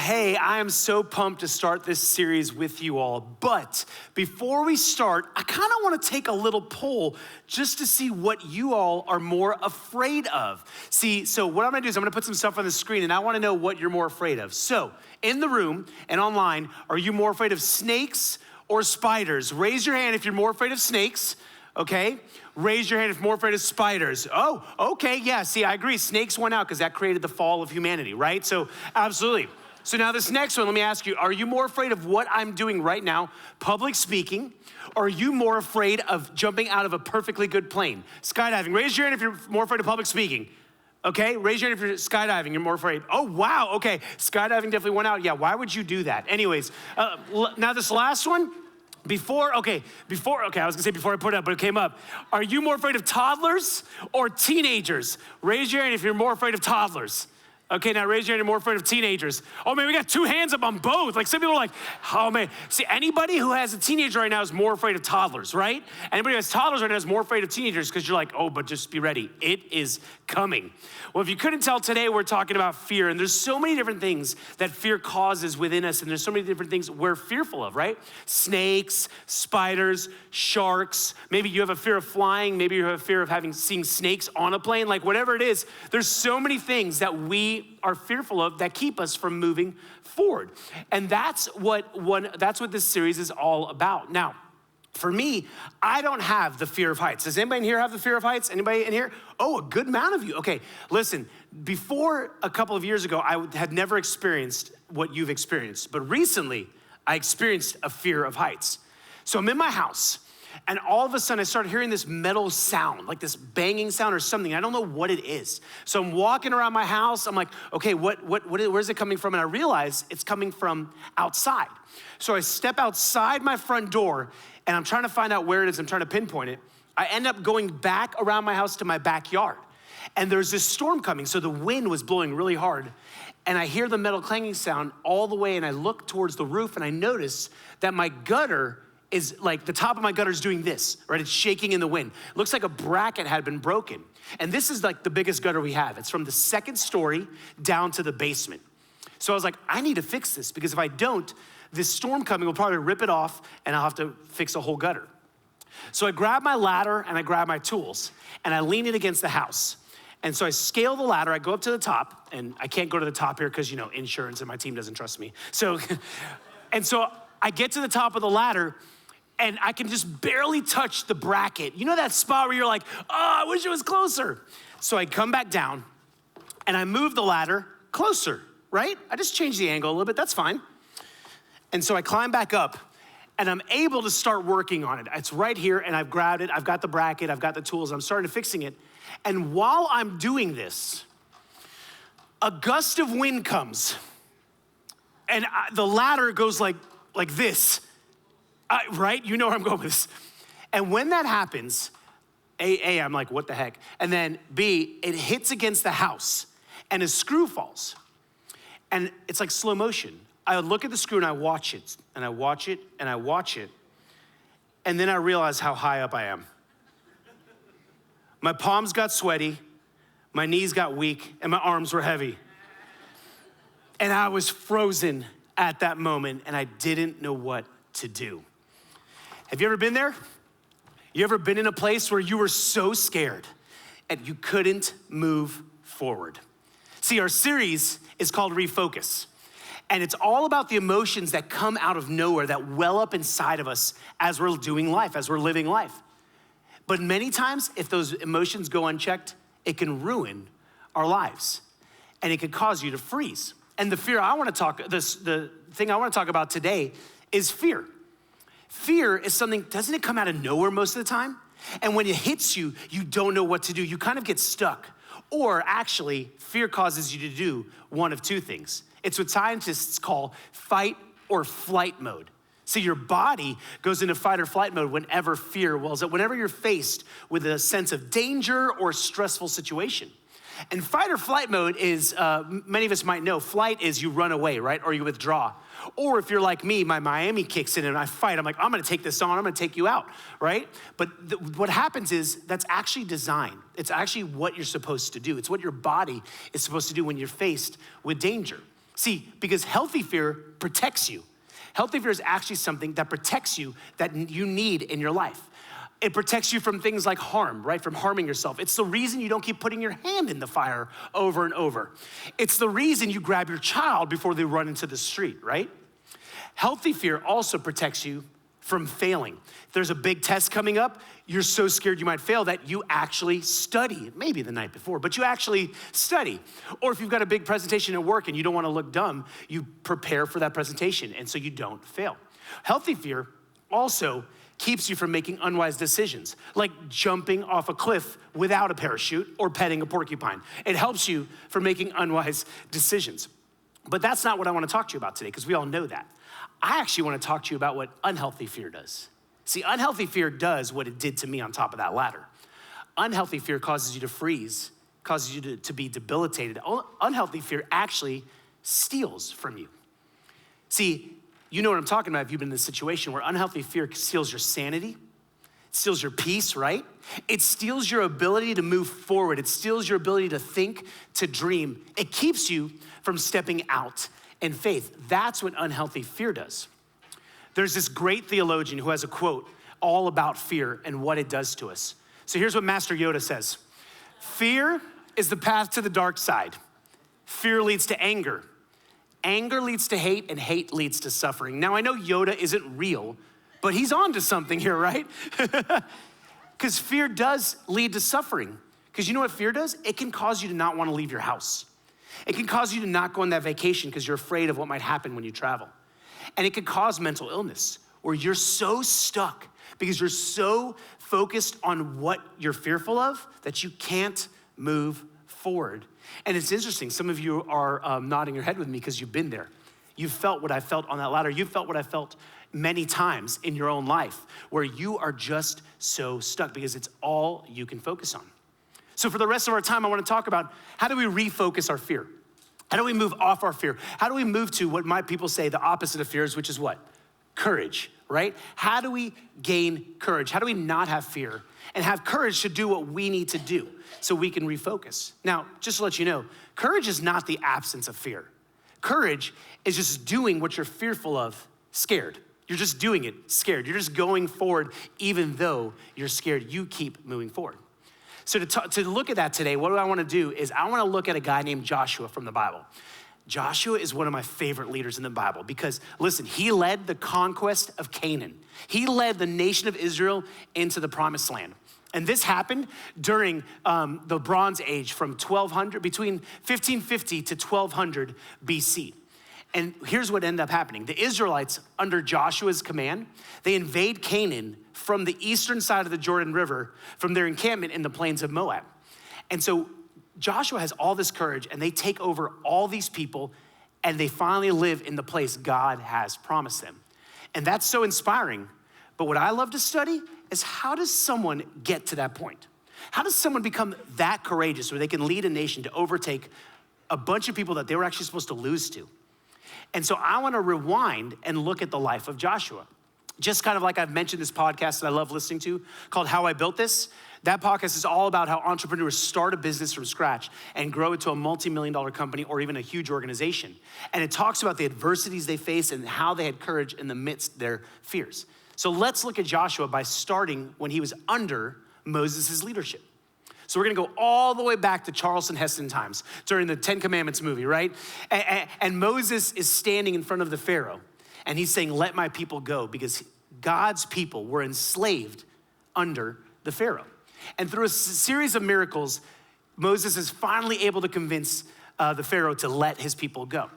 hey, I am so pumped to start this series with you all. But before we start, I kind of want to take a little poll just to see what you all are more afraid of. See, so what I'm going to do is I'm going to put some stuff on the screen, and I want to know what you're more afraid of. So in the room and online, are you more afraid of snakes or spiders? Raise your hand if you're more afraid of snakes. Okay, raise your hand if you're more afraid of spiders. Oh, okay, yeah, see, I agree. Snakes went out because that created the fall of humanity, right? So, absolutely. So now this next one, let me ask you, are you more afraid of what I'm doing right now, public speaking, or are you more afraid of jumping out of a perfectly good plane? Skydiving, raise your hand if you're more afraid of public speaking. Okay, raise your hand if you're skydiving, you're more afraid. Oh, wow, okay, skydiving definitely went out. Yeah, why would you do that? Anyways, now this last one, before I was gonna say before I put it up, but it came up. Are you more afraid of toddlers or teenagers? Raise your hand if you're more afraid of toddlers. Okay, now raise your hand if you're more afraid of teenagers. Oh man, we got two hands up on both. Like some people are like, oh man. See, anybody who has a teenager right now is more afraid of toddlers, right? Anybody who has toddlers right now is more afraid of teenagers because you're like, oh, but just be ready. It is coming. Well, if you couldn't tell today, we're talking about fear, and there's so many different things that fear causes within us, and there's so many different things we're fearful of, right? Snakes, spiders, sharks. Maybe you have a fear of flying. Maybe you have a fear of seeing snakes on a plane. Like whatever it is, there's so many things that we are fearful of that keep us from moving forward. And that's what this series is all about. Now, for me, I don't have the fear of heights. Does anybody in here have the fear of heights? Anybody in here? Oh, a good amount of you. Okay, listen, before a couple of years ago, I had never experienced what you've experienced. But recently, I experienced a fear of heights. So I'm in my house, and all of a sudden I started hearing this metal sound, like this banging sound or something. I don't know what it is. So I'm walking around my house. I'm like, okay, where's it coming from? And I realize it's coming from outside. So I step outside my front door, and I'm trying to find out where it is. I'm trying to pinpoint it. I end up going back around my house to my backyard. And there's this storm coming, so the wind was blowing really hard. And I hear the metal clanging sound all the way, and I look towards the roof, and I notice that my gutter is like, the top of my gutter is doing this, right? It's shaking in the wind. It looks like a bracket had been broken. And this is like the biggest gutter we have. It's from the second story down to the basement. So I was like, I need to fix this, because if I don't, this storm coming will probably rip it off, and I'll have to fix a whole gutter. So I grab my ladder and I grab my tools, and I lean it against the house. And so I scale the ladder, I go up to the top, and I can't go to the top here because, insurance and my team doesn't trust me. So I get to the top of the ladder, and I can just barely touch the bracket. You know that spot where you're like, oh, I wish it was closer. So I come back down, and I move the ladder closer, right? I just change the angle a little bit, that's fine. And so I climb back up, and I'm able to start working on it. It's right here, and I've grabbed it. I've got the bracket. I've got the tools. I'm starting to fixing it. And while I'm doing this, a gust of wind comes, and the ladder goes like this, right? You know where I'm going with this. And when that happens, A, I'm like, what the heck? And then B, it hits against the house, and a screw falls. And it's like slow motion. I look at the screw and I watch it, and I watch it, and I watch it, and then I realize how high up I am. My palms got sweaty, my knees got weak, and my arms were heavy. And I was frozen at that moment, and I didn't know what to do. Have you ever been there? You ever been in a place where you were so scared and you couldn't move forward? See, our series is called Refocus. And it's all about the emotions that come out of nowhere, that well up inside of us as we're doing life, as we're living life. But many times, if those emotions go unchecked, it can ruin our lives. And it could cause you to freeze. And the thing I want to talk about today is fear. Fear is something, doesn't it come out of nowhere most of the time? And when it hits you, you don't know what to do. You kind of get stuck. Or actually, fear causes you to do one of two things. It's what scientists call fight or flight mode. See, your body goes into fight or flight mode whenever fear wells up, whenever you're faced with a sense of danger or stressful situation. And fight or flight mode is, many of us might know, flight is you run away, right? Or you withdraw. Or if you're like me, my Miami kicks in and I fight. I'm like, I'm gonna take this on, I'm gonna take you out, right? But what happens is that's actually design. It's actually what you're supposed to do. It's what your body is supposed to do when you're faced with danger. See, because healthy fear protects you. Healthy fear is actually something that protects you, that you need in your life. It protects you from things like harm, right? From harming yourself. It's the reason you don't keep putting your hand in the fire over and over. It's the reason you grab your child before they run into the street, right? Healthy fear also protects you from failing. If there's a big test coming up, you're so scared you might fail that you actually study, maybe the night before, but you actually study. Or if you've got a big presentation at work and you don't want to look dumb, you prepare for that presentation, and so you don't fail. Healthy fear also keeps you from making unwise decisions, like jumping off a cliff without a parachute or petting a porcupine. It helps you from making unwise decisions. But that's not what I want to talk to you about today, because we all know that. I actually want to talk to you about what unhealthy fear does. See, unhealthy fear does what it did to me on top of that ladder. Unhealthy fear causes you to freeze, causes you to be debilitated. Unhealthy fear actually steals from you. See, you know what I'm talking about if you've been in this situation where unhealthy fear steals your sanity, it steals your peace, right? It steals your ability to move forward. It steals your ability to think, to dream. It keeps you from stepping out in faith. That's what unhealthy fear does. There's this great theologian who has a quote all about fear and what it does to us. So here's what Master Yoda says. Fear is the path to the dark side. Fear leads to anger. Anger leads to hate, and hate leads to suffering. Now, I know Yoda isn't real, but he's on to something here, right? Because fear does lead to suffering. Because you know what fear does? It can cause you to not want to leave your house. It can cause you to not go on that vacation because you're afraid of what might happen when you travel. And it can cause mental illness, where you're so stuck because you're so focused on what you're fearful of that you can't move forward. And it's interesting, some of you are nodding your head with me because you've been there. You've felt what I felt on that ladder. You've felt what I felt many times in your own life, where you are just so stuck because it's all you can focus on. So for the rest of our time, I want to talk about how do we refocus our fear? How do we move off our fear? How do we move to what my people say the opposite of fears, which is what? Courage, right? How do we gain courage? How do we not have fear and have courage to do what we need to do so we can refocus? Now, just to let you know, courage is not the absence of fear. Courage is just doing what you're fearful of, scared. You're just doing it scared. You're just going forward even though you're scared. You keep moving forward. So to look at that today, what I want to do is I want to look at a guy named Joshua from the Bible. Joshua is one of my favorite leaders in the Bible because, listen, he led the conquest of Canaan. He led the nation of Israel into the promised land. And this happened during the Bronze Age from between 1550 to 1200 BC. And here's what ended up happening. The Israelites, under Joshua's command, they invade Canaan from the eastern side of the Jordan River from their encampment in the plains of Moab. And so Joshua has all this courage, and they take over all these people, and they finally live in the place God has promised them. And that's so inspiring. But what I love to study is, how does someone get to that point? How does someone become that courageous where they can lead a nation to overtake a bunch of people that they were actually supposed to lose to? And so I want to rewind and look at the life of Joshua. Just kind of like I've mentioned this podcast that I love listening to called How I Built This. That podcast is all about how entrepreneurs start a business from scratch and grow it to a multi-million-dollar company or even a huge organization. And it talks about the adversities they faced and how they had courage in the midst of their fears. So let's look at Joshua by starting when he was under Moses' leadership. So we're gonna go all the way back to Charleston Heston times during the 10 Commandments movie, right? And Moses is standing in front of the Pharaoh, and he's saying, let my people go, because God's people were enslaved under the Pharaoh. And through a series of miracles, Moses is finally able to convince the Pharaoh to let his people go.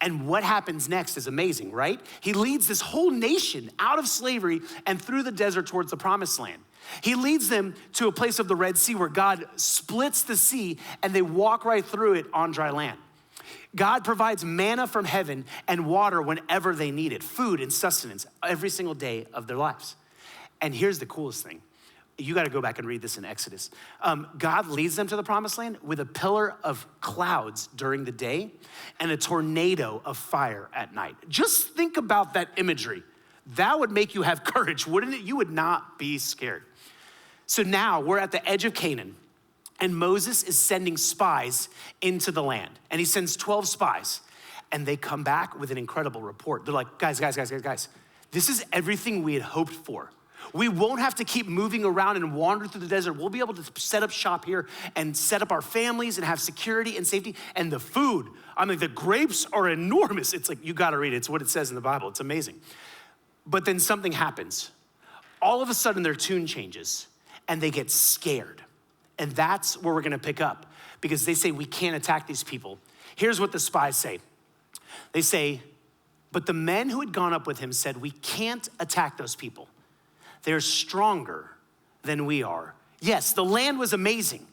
And what happens next is amazing, right? He leads this whole nation out of slavery and through the desert towards the promised land. He leads them to a place of the Red Sea where God splits the sea and they walk right through it on dry land. God provides manna from heaven and water whenever they need it, food and sustenance every single day of their lives. And here's the coolest thing. You got to go back and read this in Exodus. God leads them to the promised land with a pillar of clouds during the day and a tornado of fire at night. Just think about that imagery. That would make you have courage, wouldn't it? You would not be scared. So now we're at the edge of Canaan, and Moses is sending spies into the land, and he sends 12 spies. And they come back with an incredible report. They're like, guys, this is everything we had hoped for. We won't have to keep moving around and wander through the desert. We'll be able to set up shop here and set up our families and have security and safety. And the food, I mean, the grapes are enormous. It's like, you gotta read it. It's what it says in the Bible. It's amazing. But then something happens. All of a sudden their tune changes and they get scared. And that's where we're gonna pick up, because they say we can't attack these people. Here's what the spies say. They say, but the men who had gone up with him said, we can't attack those people. They're stronger than we are. Yes, the land was amazing,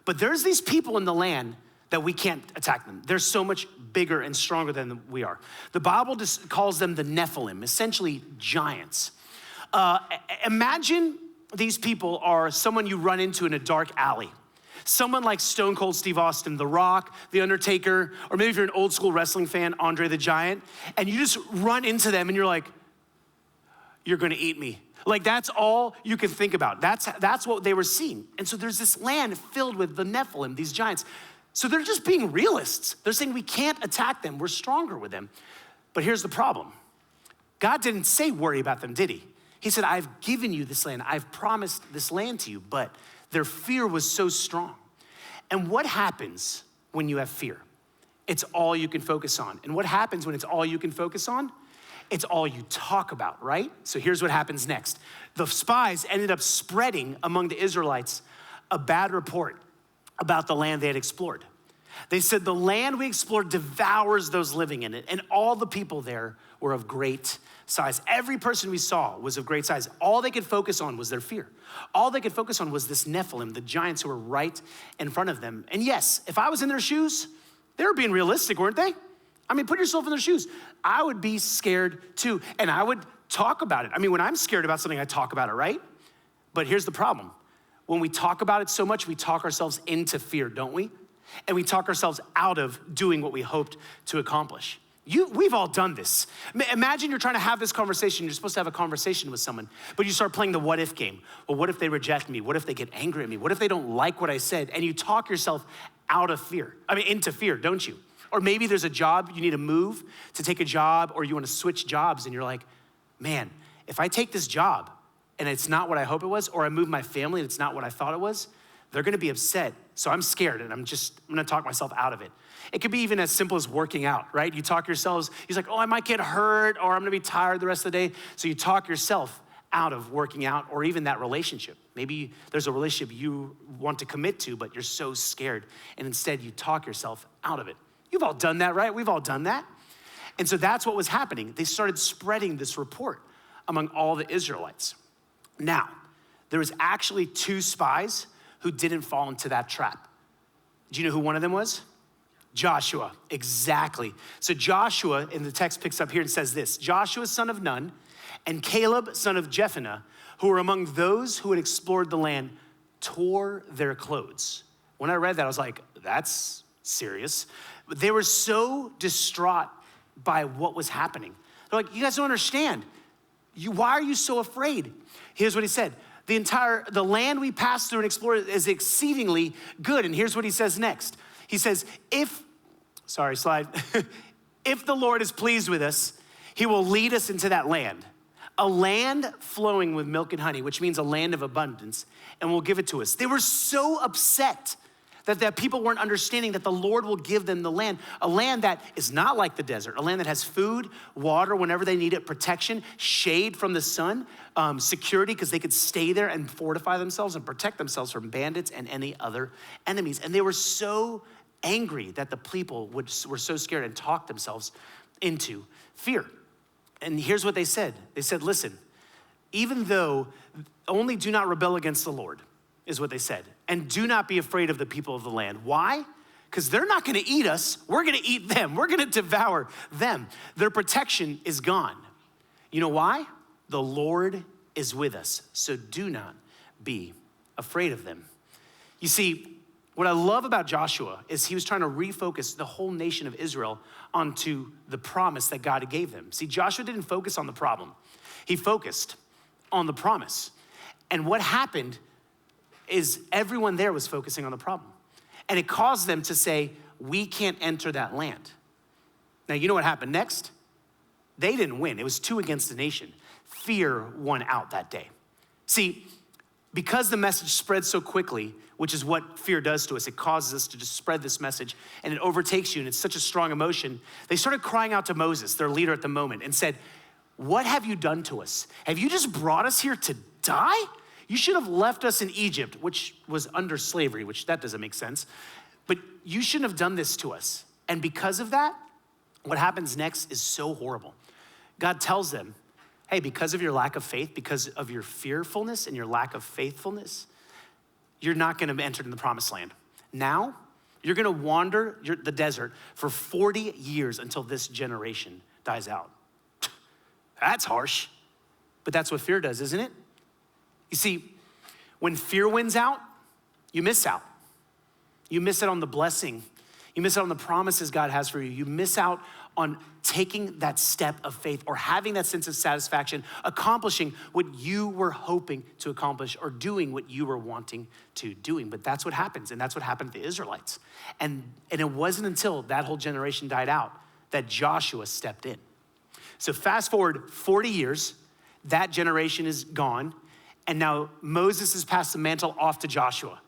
but there's these people in the land that we can't attack them. They're so much bigger and stronger than we are. The Bible just calls them the Nephilim, essentially giants. Imagine these people are someone you run into in a dark alley. Someone like Stone Cold Steve Austin, The Rock, The Undertaker, or maybe if you're an old school wrestling fan, Andre the Giant, and you just run into them and you're like, you're gonna eat me. Like, that's all you can think about. That's what they were seeing. And so there's this land filled with the Nephilim, these giants. So they're just being realists. They're saying we can't attack them. We're stronger with them. But here's the problem. God didn't say worry about them, did he? He said, I've given you this land. I've promised this land to you, but their fear was so strong. And what happens when you have fear? It's all you can focus on. And what happens when it's all you can focus on? It's all you talk about, right? So here's what happens next. The spies ended up spreading among the Israelites a bad report about the land they had explored. They said, the land we explored devours those living in it, and all the people there were of great size. Every person we saw was of great size. All they could focus on was their fear. All they could focus on was this Nephilim, the giants who were right in front of them. And yes, if I was in their shoes, they were being realistic, weren't they? I mean, put yourself in their shoes. I would be scared too, and I would talk about it. I mean, when I'm scared about something, I talk about it, right? But here's the problem. When we talk about it so much, we talk ourselves into fear, don't we? And we talk ourselves out of doing what we hoped to accomplish. We've all done this. Imagine you're trying to have this conversation. You're supposed to have a conversation with someone, but you start playing the what if game. Well, what if they reject me? What if they get angry at me? What if they don't like what I said? And you talk yourself out of fear. I mean, into fear, don't you? Or maybe there's a job, you need to move to take a job, or you want to switch jobs, and you're like, man, if I take this job and it's not what I hope it was, or I move my family and it's not what I thought it was, they're gonna be upset. So I'm scared, and I'm gonna talk myself out of it. It could be even as simple as working out, right? You talk yourselves, he's like, oh, I might get hurt, or I'm gonna be tired the rest of the day. So you talk yourself out of working out, or even that relationship. Maybe there's a relationship you want to commit to, but you're so scared, and instead you talk yourself out of it. You've all done that, right? We've all done that. And so that's what was happening. They started spreading this report among all the Israelites. Now, there was actually 2 spies who didn't fall into that trap. Do you know who one of them was? Joshua, exactly. So Joshua, in the text picks up here and says this, Joshua, son of Nun, and Caleb, son of Jephunneh, who were among those who had explored the land, tore their clothes. When I read that, I was like, that's serious. But they were so distraught by what was happening. They're like, you guys don't understand. Why are you so afraid? Here's what he said. The land we passed through and explored is exceedingly good. And here's what he says next. He says, if the Lord is pleased with us, he will lead us into that land, a land flowing with milk and honey, which means a land of abundance, and will give it to us. They were so upset that people weren't understanding that the Lord will give them the land, a land that is not like the desert, a land that has food, water whenever they need it, protection, shade from the sun, security because they could stay there and fortify themselves and protect themselves from bandits and any other enemies. And they were so angry that the people were so scared and talked themselves into fear. And here's what they said. They said, listen, even though only do not rebel against the Lord, is what they said. And do not be afraid of the people of the land. Why? Because they're not gonna eat us. We're gonna eat them. We're gonna devour them. Their protection is gone. You know why? The Lord is with us. So do not be afraid of them. You see, what I love about Joshua is he was trying to refocus the whole nation of Israel onto the promise that God gave them. See, Joshua didn't focus on the problem. He focused on the promise. And what happened is everyone there was focusing on the problem. And it caused them to say, we can't enter that land. Now, you know what happened next? They didn't win. It was 2 against the nation. Fear won out that day. See, because the message spread so quickly, which is what fear does to us, it causes us to just spread this message and it overtakes you and it's such a strong emotion. They started crying out to Moses, their leader at the moment, and said, "What have you done to us? Have you just brought us here to die? You should have left us in Egypt," which was under slavery, which that doesn't make sense. "But you shouldn't have done this to us." And because of that, what happens next is so horrible. God tells them, hey, because of your lack of faith, because of your fearfulness and your lack of faithfulness, you're not gonna enter in the promised land. Now, you're gonna wander the desert for 40 years until this generation dies out. That's harsh, but that's what fear does, isn't it? You see, when fear wins out, you miss out. You miss out on the blessing. You miss out on the promises God has for you. You miss out on taking that step of faith or having that sense of satisfaction, accomplishing what you were hoping to accomplish or doing what you were wanting to doing. But that's what happens, and that's what happened to the Israelites. And it wasn't until that whole generation died out that Joshua stepped in. So fast forward 40 years, that generation is gone, and now Moses has passed the mantle off to Joshua.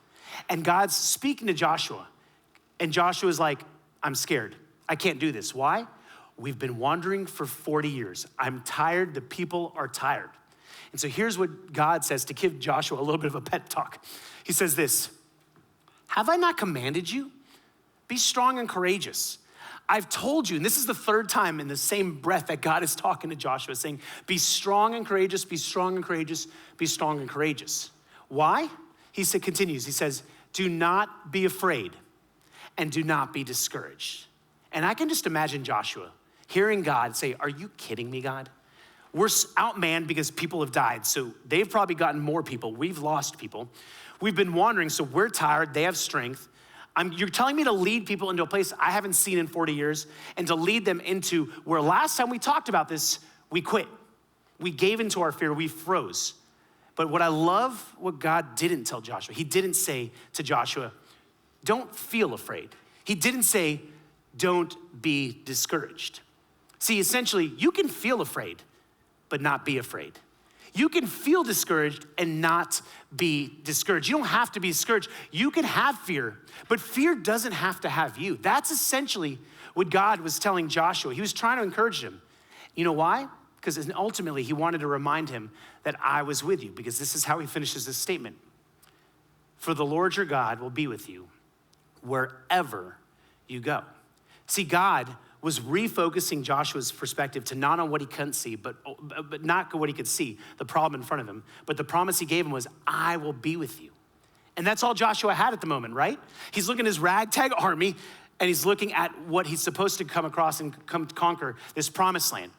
And God's speaking to Joshua, and Joshua's like, "I'm scared. I can't do this." Why? We've been wandering for 40 years. I'm tired. The people are tired. And so here's what God says to give Joshua a little bit of a pep talk. He says this, "Have I not commanded you? Be strong and courageous. I've told you," and this is the 3rd time in the same breath that God is talking to Joshua, saying, "Be strong and courageous, be strong and courageous, be strong and courageous." Why? He continues, he says, "Do not be afraid and do not be discouraged." And I can just imagine Joshua hearing God say, "Are you kidding me, God? We're outmanned because people have died. So they've probably gotten more people. We've lost people. We've been wandering, so we're tired. They have strength. You're telling me to lead people into a place I haven't seen in 40 years and to lead them into where last time we talked about this, we quit. We gave into our fear, we froze." But what I love, what God didn't tell Joshua, he didn't say to Joshua, "Don't feel afraid." He didn't say, "Don't be discouraged." See, essentially, you can feel afraid, but not be afraid. You can feel discouraged and not be discouraged. You don't have to be discouraged. You can have fear, but fear doesn't have to have you. That's essentially what God was telling Joshua. He was trying to encourage him. You know why? Because ultimately he wanted to remind him that I was with you, because this is how he finishes this statement. "For the Lord your God will be with you wherever you go." See, God was refocusing Joshua's perspective to not on what he couldn't see, but not what he could see, the problem in front of him. But the promise he gave him was, "I will be with you." And that's all Joshua had at the moment, right? He's looking at his ragtag army, and he's looking at what he's supposed to come across and come conquer, this promised land.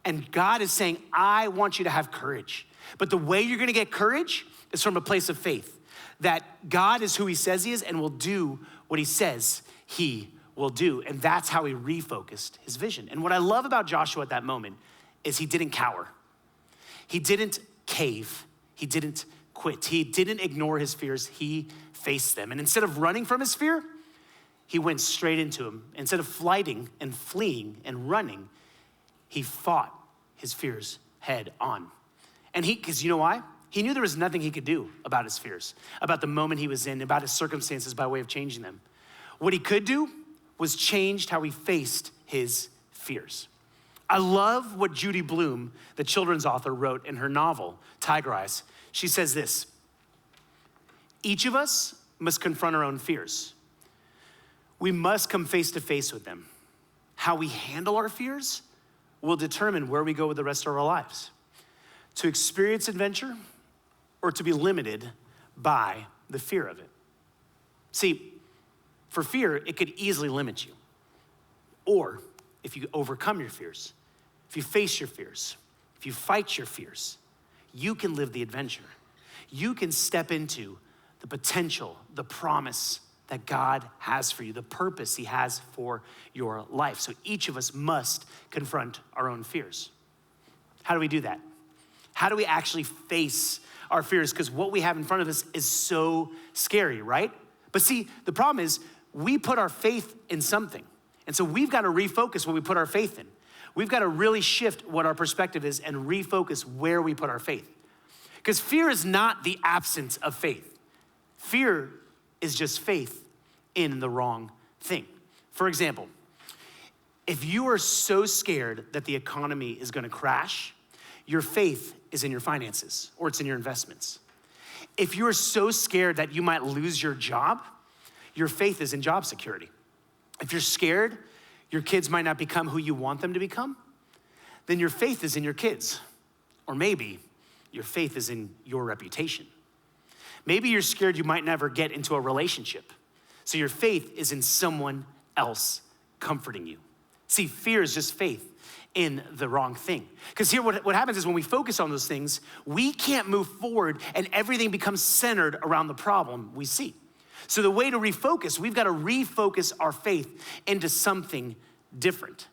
And God is saying, "I want you to have courage. But the way you're gonna get courage is from a place of faith, that God is who he says he is and will do what he says he will do." And that's how he refocused his vision. And what I love about Joshua at that moment is he didn't cower. He didn't cave. He didn't quit. He didn't ignore his fears. He faced them. And instead of running from his fear, he went straight into him. Instead of flighting and fleeing and running, he fought his fears head on. And because you know why? He knew there was nothing he could do about his fears, about the moment he was in, about his circumstances by way of changing them. What he could do was changed how he faced his fears. I love what Judy Blume, the children's author, wrote in her novel, Tiger Eyes. She says this, "Each of us must confront our own fears. We must come face to face with them. How we handle our fears will determine where we go with the rest of our lives. To experience adventure or to be limited by the fear of it." See, for fear, it could easily limit you. Or if you overcome your fears, if you face your fears, if you fight your fears, you can live the adventure. You can step into the potential, the promise that God has for you, the purpose he has for your life. So each of us must confront our own fears. How do we do that? How do we actually face our fears? Because what we have in front of us is so scary, right? But see, the problem is we put our faith in something. And so we've got to refocus what we put our faith in. We've got to really shift what our perspective is and refocus where we put our faith. Because fear is not the absence of faith. Fear is just faith in the wrong thing. For example, if you are so scared that the economy is gonna crash, your faith is in your finances or it's in your investments. If you're so scared that you might lose your job, your faith is in job security. If you're scared your kids might not become who you want them to become, then your faith is in your kids. Or maybe your faith is in your reputation. Maybe you're scared you might never get into a relationship. So your faith is in someone else comforting you. See, fear is just faith in the wrong thing. Because here what happens is when we focus on those things, we can't move forward and everything becomes centered around the problem we see. So the way to refocus, we've got to refocus our faith into something different.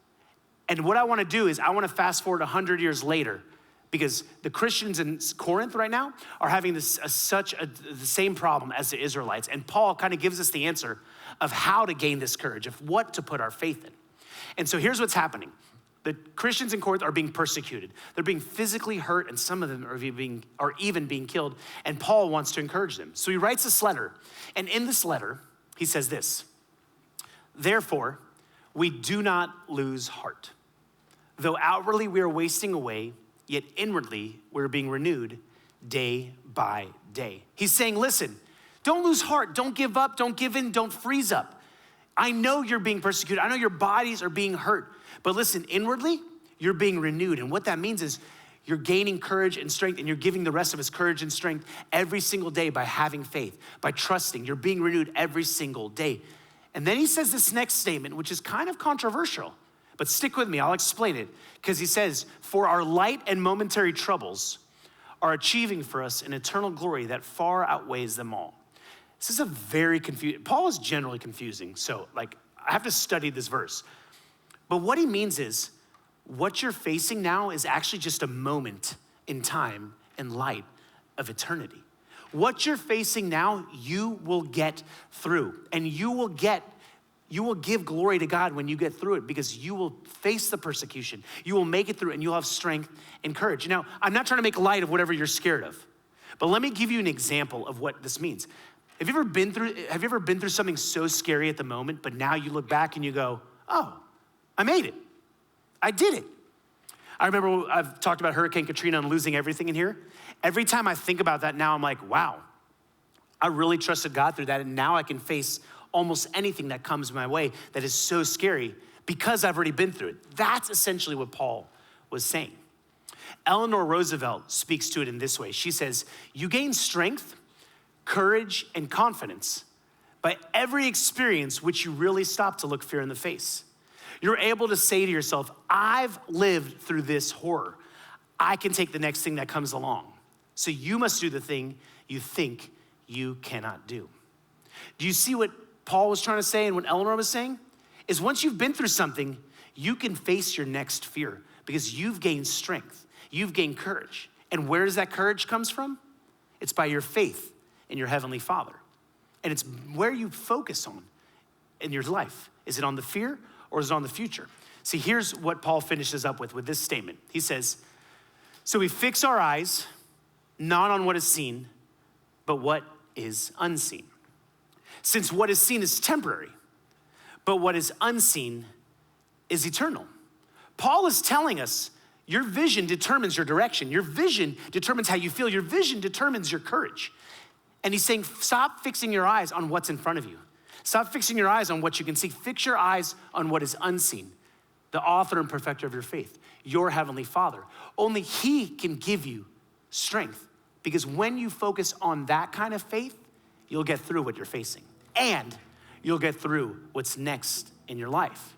And what I want to do is I want to fast forward 100 years later, because the Christians in Corinth right now are having the same problem as the Israelites. And Paul kind of gives us the answer of how to gain this courage, of what to put our faith in. And so here's what's happening. The Christians in Corinth are being persecuted. They're being physically hurt, and some of them are even being killed. And Paul wants to encourage them. So he writes this letter. And in this letter, he says this: "Therefore, we do not lose heart. Though outwardly we are wasting away, yet inwardly we're being renewed day by day." He's saying, listen, don't lose heart. Don't give up. Don't give in. Don't freeze up. I know you're being persecuted. I know your bodies are being hurt. But listen, inwardly, you're being renewed. And what that means is you're gaining courage and strength, and you're giving the rest of us courage and strength every single day by having faith, by trusting. You're being renewed every single day. And then he says this next statement, which is kind of controversial. But stick with me, I'll explain it. Because he says, "For our light and momentary troubles are achieving for us an eternal glory that far outweighs them all." This is a very confusing, Paul is generally confusing. So I have to study this verse. But what he means is, what you're facing now is actually just a moment in time in light of eternity. What you're facing now, you will get through. And you will give glory to God when you get through it, because you will face the persecution. You will make it through, and you'll have strength and courage. Now, I'm not trying to make light of whatever you're scared of, but let me give you an example of what this means. Have you ever been through something so scary at the moment, but now you look back and you go, oh, I made it. I did it. I remember I've talked about Hurricane Katrina and losing everything in here. Every time I think about that now, I'm like, wow, I really trusted God through that, and now I can face almost anything that comes my way that is so scary because I've already been through it. That's essentially what Paul was saying. Eleanor Roosevelt speaks to it in this way. She says, "You gain strength, courage, and confidence by every experience which you really stop to look fear in the face. You're able to say to yourself, I've lived through this horror. I can take the next thing that comes along. So you must do the thing you think you cannot do." Do you see what Paul was trying to say and what Eleanor was saying? Is once you've been through something, you can face your next fear because you've gained strength. You've gained courage. And where does that courage comes from? It's by your faith in your Heavenly Father. And it's where you focus on in your life. Is it on the fear or is it on the future? See, here's what Paul finishes up with this statement. He says, "So we fix our eyes not on what is seen, but what is unseen. Since what is seen is temporary, but what is unseen is eternal." Paul is telling us your vision determines your direction. Your vision determines how you feel. Your vision determines your courage. And he's saying, stop fixing your eyes on what's in front of you. Stop fixing your eyes on what you can see. Fix your eyes on what is unseen. The author and perfecter of your faith, your Heavenly Father. Only He can give you strength, because when you focus on that kind of faith, you'll get through what you're facing, and you'll get through what's next in your life.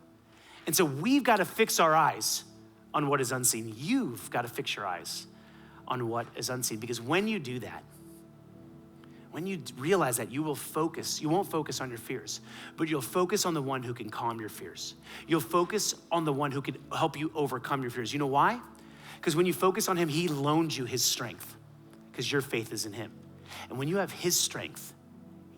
And so we've got to fix our eyes on what is unseen. You've got to fix your eyes on what is unseen, because when you do that, when you realize that, you won't focus on your fears, but you'll focus on the one who can calm your fears. You'll focus on the one who can help you overcome your fears. You know why? Because when you focus on Him, He loans you His strength, because your faith is in Him. And when you have His strength,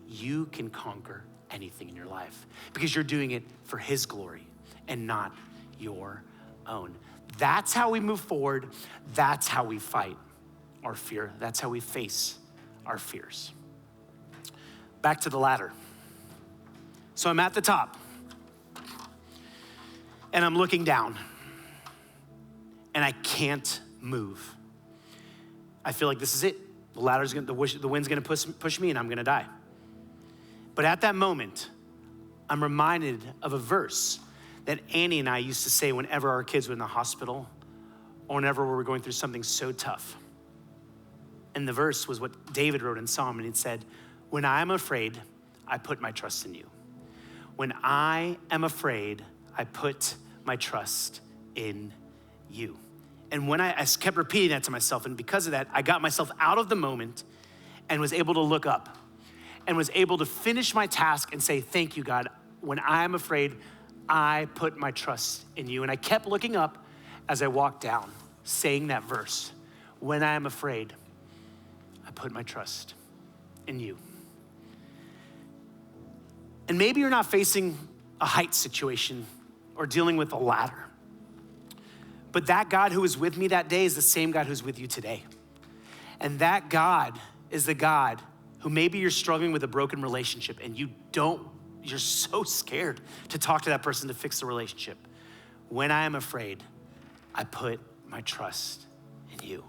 you can conquer anything in your life because you're doing it for his glory and not your own. That's how we move forward. That's how we fight our fear. That's how we face our fears. Back to the ladder. So I'm at the top and I'm looking down and I can't move. I feel like this is it. The wind's gonna push me and I'm gonna die. But at that moment, I'm reminded of a verse that Annie and I used to say whenever our kids were in the hospital or whenever we were going through something so tough. And the verse was what David wrote in Psalm, and it said, when I am afraid, I put my trust in you. When I am afraid, I put my trust in you. And when I kept repeating that to myself, and because of that, I got myself out of the moment and was able to look up and was able to finish my task and say, thank you, God. When I am afraid, I put my trust in you. And I kept looking up as I walked down, saying that verse. When I am afraid, I put my trust in you. And maybe you're not facing a height situation or dealing with a ladder. But that God who was with me that day is the same God who's with you today. And that God is the God who maybe you're struggling with a broken relationship and you're so scared to talk to that person to fix the relationship. When I am afraid, I put my trust in you.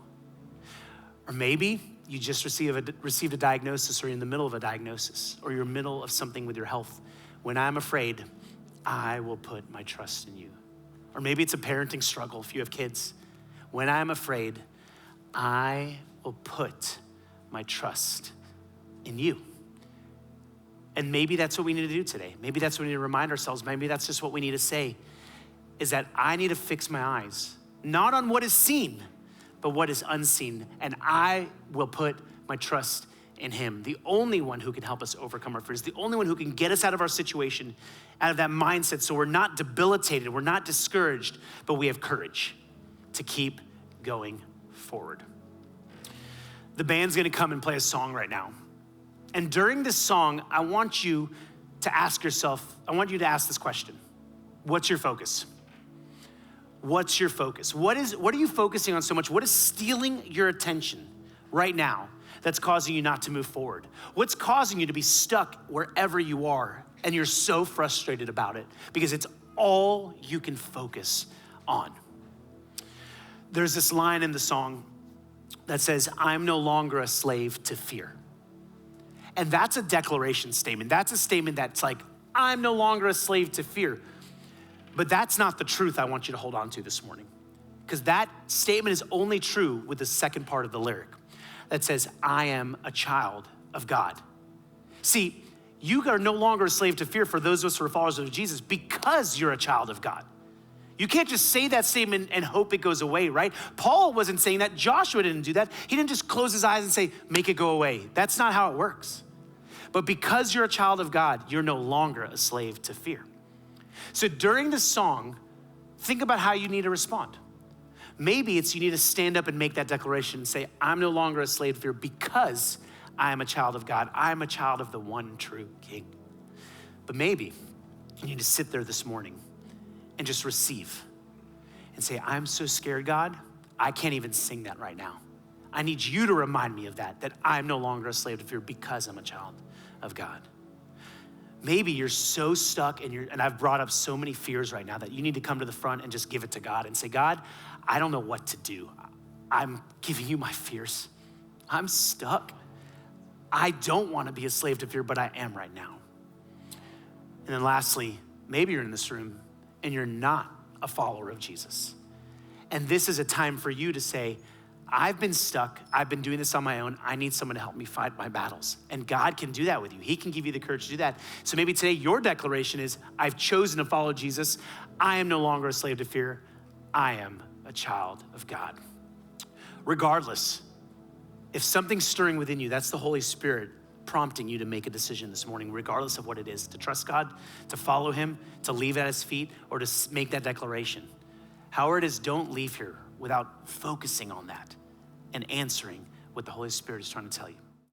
Or maybe you just received a diagnosis, or you're in the middle of a diagnosis, or you're in the middle of something with your health. When I'm afraid, I will put my trust in you. Or maybe it's a parenting struggle if you have kids. When I'm afraid, I will put my trust in you. And maybe that's what we need to do today. Maybe that's what we need to remind ourselves. Maybe that's just what we need to say, is that I need to fix my eyes, not on what is seen, but what is unseen. And I will put my trust in him, the only one who can help us overcome our fears, the only one who can get us out of our situation, out of that mindset, so we're not debilitated, we're not discouraged, but we have courage to keep going forward. The band's gonna come and play a song right now. And during this song, I want you to ask this question. What's your focus? What's your focus? What are you focusing on so much? What is stealing your attention right now that's causing you not to move forward? What's causing you to be stuck wherever you are and you're so frustrated about it because it's all you can focus on? There's this line in the song that says, I'm no longer a slave to fear. And that's a declaration statement. That's a statement that's like, I'm no longer a slave to fear. But that's not the truth I want you to hold on to this morning, because that statement is only true with the second part of the lyric that says, I am a child of God. See, you are no longer a slave to fear for those of us who are followers of Jesus because you're a child of God. You can't just say that statement and hope it goes away, right? Paul wasn't saying that. Joshua didn't do that. He didn't just close his eyes and say, make it go away. That's not how it works. But because you're a child of God, you're no longer a slave to fear. So during this song, think about how you need to respond. Maybe it's you need to stand up and make that declaration and say, I'm no longer a slave to fear because I am a child of God. I am a child of the one true King. But maybe you need to sit there this morning and just receive and say, I'm so scared, God, I can't even sing that right now. I need you to remind me of that I'm no longer a slave to fear because I'm a child of God. Maybe you're so stuck and I've brought up so many fears right now that you need to come to the front and just give it to God and say, God, I don't know what to do. I'm giving you my fears. I'm stuck. I don't want to be a slave to fear, but I am right now. And then lastly, maybe you're in this room and you're not a follower of Jesus. And this is a time for you to say, I've been stuck. I've been doing this on my own. I need someone to help me fight my battles. And God can do that with you. He can give you the courage to do that. So maybe today your declaration is, I've chosen to follow Jesus. I am no longer a slave to fear. I am a child of God. Regardless, if something's stirring within you, that's the Holy Spirit prompting you to make a decision this morning, regardless of what it is, to trust God, to follow him, to leave at his feet, or to make that declaration. However it is, don't leave here without focusing on that and answering what the Holy Spirit is trying to tell you.